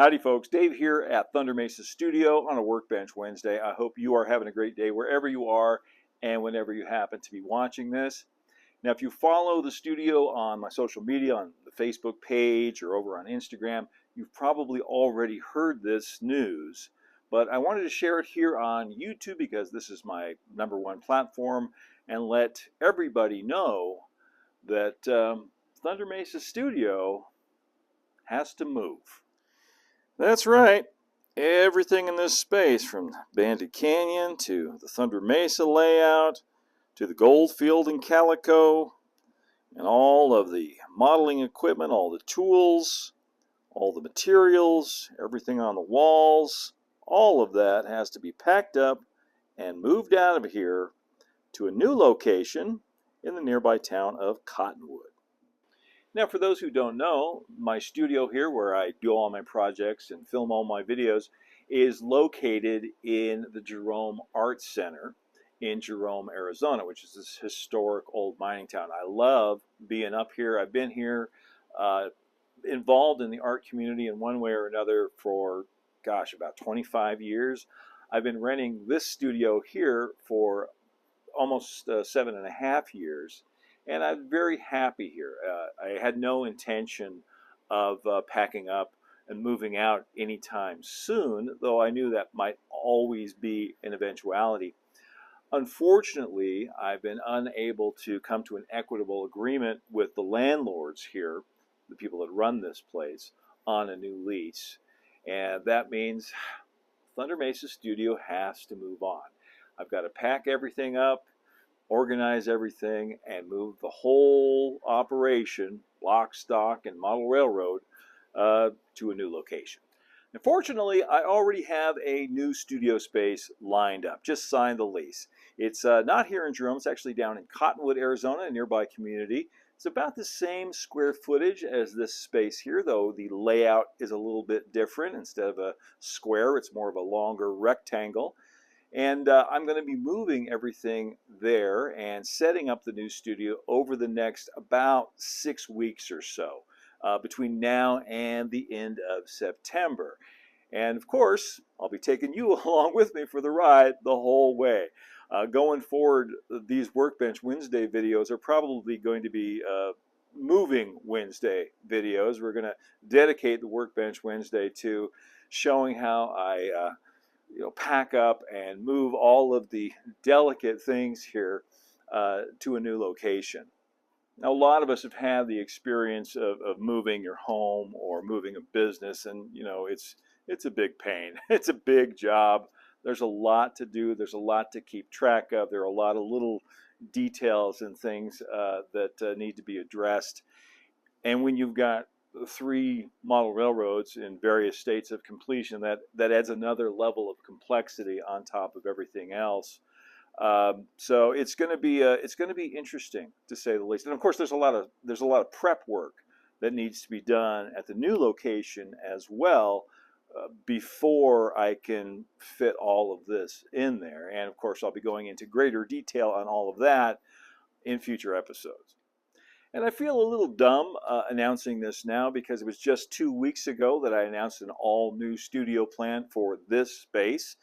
Howdy folks, Dave here at Thunder Mesa Studio on a Workbench Wednesday. I hope you are having a great day wherever you are and whenever you happen to be watching this. Now if you follow the studio on my social media, on the Facebook page or over on Instagram, you've probably already heard this news. But I wanted to share it here on YouTube because this is my #1 platform and let everybody know that Thunder Mesa Studio has to move. That's right. Everything in this space, from Bandit Canyon to the Thunder Mesa layout to the Goldfield and Calico, and all of the modeling equipment, all the tools, all the materials, everything on the walls, all of that has to be packed up and moved out of here to a new location in the nearby town of Cottonwood. Now, for those who don't know, my studio here where I do all my projects and film all my videos is located in the Jerome Art Center in Jerome, Arizona, which is this historic old mining town. I love being up here. I've been here involved in the art community in one way or another for, gosh, about 25 years. I've been renting this studio here for almost 7.5 years. And I'm very happy here. I had no intention of packing up and moving out anytime soon, though I knew that might always be an eventuality. Unfortunately, I've been unable to come to an equitable agreement with the landlords here, the people that run this place, on a new lease. And that means Thunder Mesa Studio has to move on. I've got to pack everything up, organize everything, and move the whole operation, lock, stock, and model railroad, to a new location. And fortunately, I already have a new studio space lined up. Just signed the lease. It's not here in Jerome. It's actually down in Cottonwood, Arizona, a nearby community. It's about the same square footage as this space here, though the layout is a little bit different. Instead of a square, it's more of a longer rectangle. And I'm going to be moving everything there and setting up the new studio over the next about 6 weeks or so, between now and the end of September. And of course, I'll be taking you along with me for the ride the whole way. Going forward, these Workbench Wednesday videos are probably going to be Moving Wednesday videos. We're going to dedicate the Workbench Wednesday to showing how I pack up and move all of the delicate things here to a new location. Now, a lot of us have had the experience of moving your home or moving a business, and it's a big pain. It's a big job. There's a lot to do. There's a lot to keep track of. There are a lot of little details and things that need to be addressed. And when you've got 3 model railroads in various states of completion, that adds another level of complexity on top of everything else. So it's going to be interesting, to say the least. And of course, there's a lot of prep work that needs to be done at the new location as well before I can fit all of this in there. And of course, I'll be going into greater detail on all of that in future episodes. And I feel a little dumb announcing this now, because it was just 2 weeks ago that I announced an all-new studio plan for this space.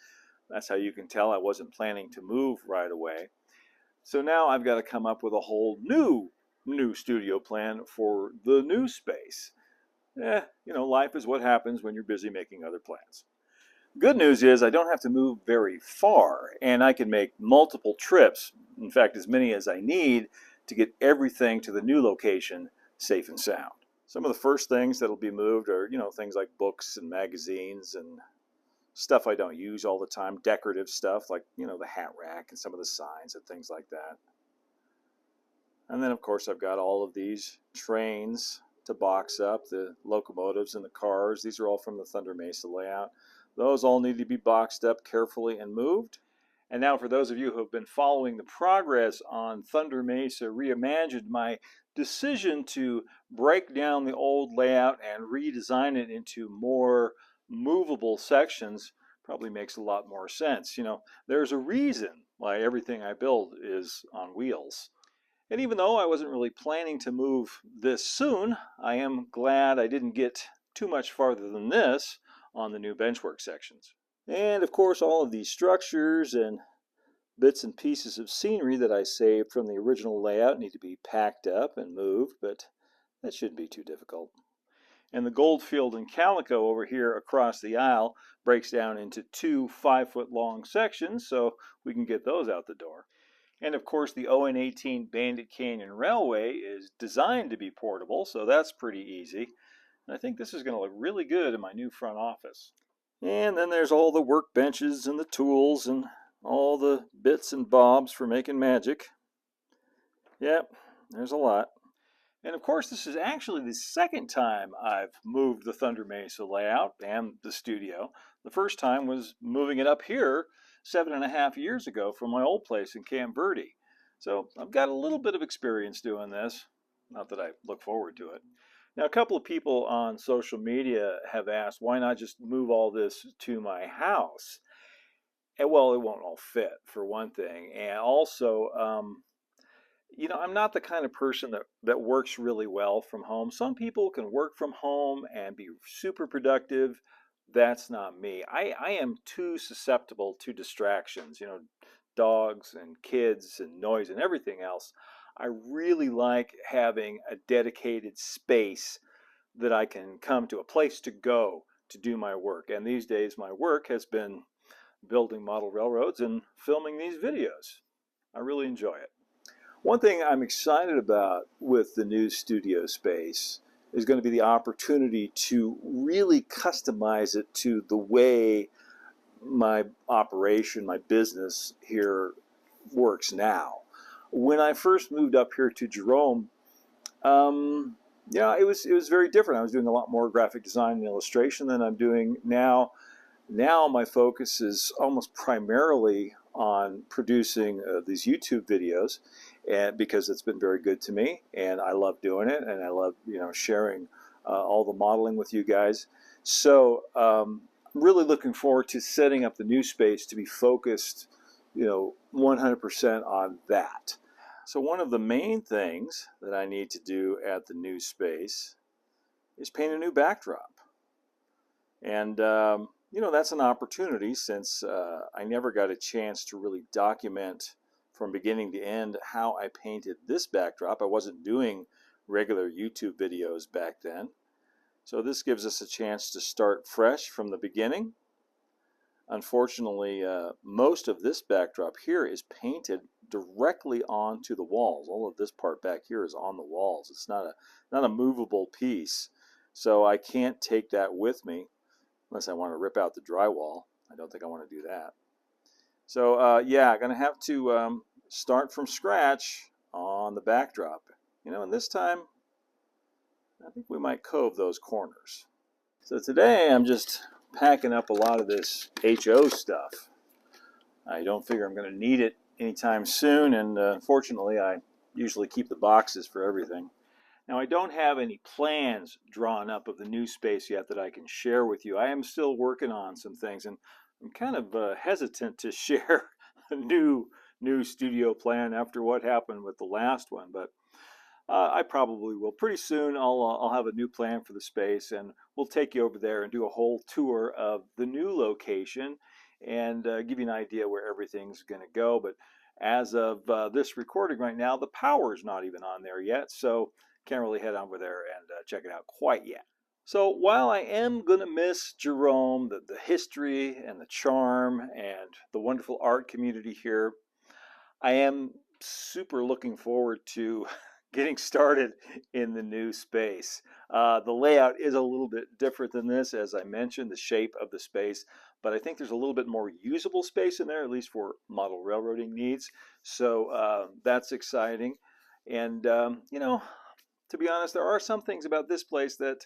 That's how you can tell I wasn't planning to move right away. So now I've got to come up with a whole new studio plan for the new space. Life is what happens when you're busy making other plans. Good news is I don't have to move very far, and I can make multiple trips, in fact as many as I need, to get everything to the new location safe and sound. Some of the first things that'll be moved are, things like books and magazines and stuff I don't use all the time, decorative stuff like, the hat rack and some of the signs and things like that. And then, of course, I've got all of these trains to box up, the locomotives and the cars. These are all from the Thunder Mesa layout. Those all need to be boxed up carefully and moved. And now, for those of you who have been following the progress on Thunder Mesa Reimagined, my decision to break down the old layout and redesign it into more movable sections probably makes a lot more sense. There's a reason why everything I build is on wheels. And even though I wasn't really planning to move this soon, I am glad I didn't get too much farther than this. on the new benchwork sections. And of course, all of these structures and bits and pieces of scenery that I saved from the original layout need to be packed up and moved, but that shouldn't be too difficult. And the Goldfield and Calico over here across the aisle breaks down into two 5-foot long sections, so we can get those out the door. And of course, the ON18 Bandit Canyon Railway is designed to be portable, so that's pretty easy. And I think this is going to look really good in my new front office. And then there's all the workbenches and the tools and all the bits and bobs for making magic. Yep, there's a lot. And of course, this is actually the second time I've moved the Thunder Mesa layout and the studio. The first time was moving it up here 7.5 years ago from my old place in Camp Verde. So I've got a little bit of experience doing this. Not that I look forward to it. Now, a couple of people on social media have asked, why not just move all this to my house? And well, it won't all fit, for one thing. And also, I'm not the kind of person that works really well from home. Some people can work from home and be super productive. That's not me. I am too susceptible to distractions, dogs and kids and noise and everything else. I really like having a dedicated space that I can come to, a place to go to do my work. And these days, my work has been building model railroads and filming these videos. I really enjoy it. One thing I'm excited about with the new studio space is going to be the opportunity to really customize it to the way my operation, my business here works now. When I first moved up here to Jerome, it was very different. I was doing a lot more graphic design and illustration than I'm doing now. Now my focus is almost primarily on producing these YouTube videos, and because it's been very good to me, and I love doing it, and I love sharing all the modeling with you guys. So really looking forward to setting up the new space to be focused 100% on that. So one of the main things that I need to do at the new space is paint a new backdrop. And that's an opportunity, since I never got a chance to really document from beginning to end how I painted this backdrop. I wasn't doing regular YouTube videos back then. So this gives us a chance to start fresh from the beginning. Unfortunately, most of this backdrop here is painted directly onto the walls. All of this part back here is on the walls. It's not a movable piece. So I can't take that with me unless I want to rip out the drywall. I don't think I want to do that. So I'm going to have to start from scratch on the backdrop. And this time, I think we might cove those corners. So today I'm just packing up a lot of this HO stuff. I don't figure I'm going to need it anytime soon, and fortunately I usually keep the boxes for everything. Now, I don't have any plans drawn up of the new space yet that I can share with you. I am still working on some things, and I'm kind of hesitant to share a new studio plan after what happened with the last one, but I probably will. Pretty soon I'll have a new plan for the space, and we'll take you over there and do a whole tour of the new location and give you an idea where everything's going to go. But as of this recording right now, the power's not even on there yet, so can't really head over there and check it out quite yet. So while I am going to miss Jerome, the history and the charm and the wonderful art community here, I am super looking forward to getting started in the new space. The layout is a little bit different than this, as I mentioned, the shape of the space, but I think there's a little bit more usable space in there, at least for model railroading needs. So that's exciting. And, to be honest, there are some things about this place that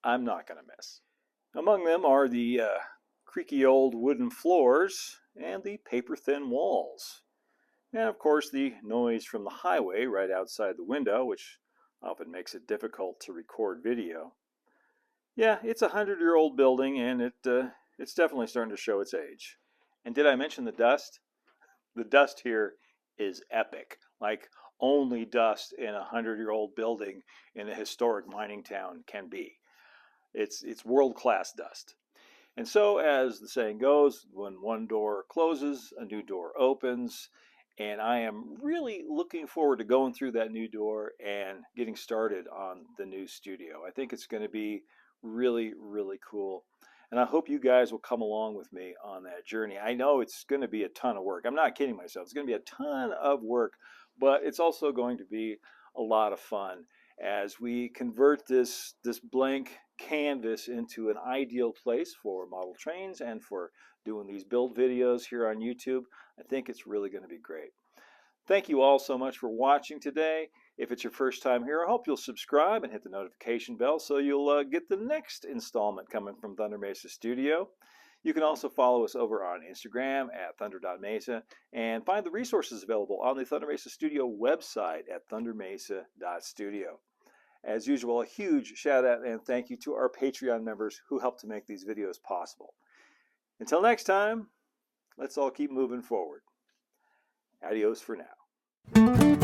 I'm not going to miss. Among them are the creaky old wooden floors and the paper-thin walls. And of course the noise from the highway right outside the window, which often makes it difficult to record video. Yeah, it's a 100-year-old building, and it's definitely starting to show its age. And did I mention the dust? The dust here is epic, like only dust in a 100-year-old building in a historic mining town can be. It's world-class dust. And so, as the saying goes, when one door closes, a new door opens. And I am really looking forward to going through that new door and getting started on the new studio. I think it's going to be really, really cool. And I hope you guys will come along with me on that journey. I know it's going to be a ton of work. I'm not kidding myself. It's going to be a ton of work, but it's also going to be a lot of fun as we convert this blank canvas into an ideal place for model trains and for doing these build videos here on YouTube. I think it's really going to be great. Thank you all so much for watching today. If it's your first time here, I hope you'll subscribe and hit the notification bell so you'll get the next installment coming from Thunder Mesa Studio. You can also follow us over on Instagram at thunder.mesa and find the resources available on the Thunder Mesa Studio website at thundermesa.studio. As usual, a huge shout out and thank you to our Patreon members who help to make these videos possible. Until next time, let's all keep moving forward. Adios for now.